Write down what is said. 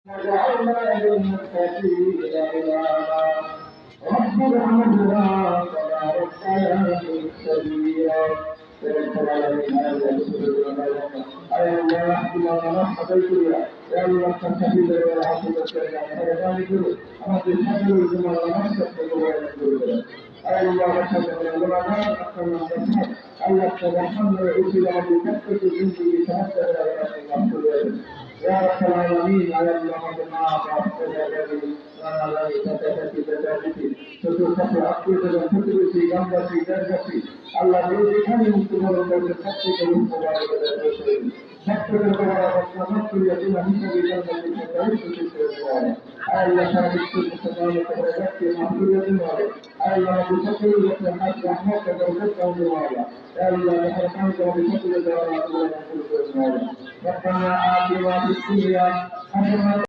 وجعلنا للمتقين إماما رب ارحمهما كما ربياني صغيرا ويغفر علينا أي الله احكم مرحبا بك يا الله تستفيد ولا عقبة لنا ذلك أما تشهد بما نفسك ولا أي الله تشهد ولا نفسك الله ترحمنا وإلى بكثرة ذنبه تهدد إلى يا رب العالمين على الله ما أعطى الذي لا لا يتكفي بذلك فتوقف عقيدة الفكر في جنبة في درجة الذي كان يمكن أن يتحقق من مباركة نكتب المباركة ونكتب يتم في جنبة الفتاويش في السيارة ألا شارك في المتمالك ويكفي معقولة المبارك ألا بشكل يتحدث رحمة وبركة المبارك ألا يحرقانك بشكل دارات ونكتب المبارك ربنا آتنا في الدنيا حسنة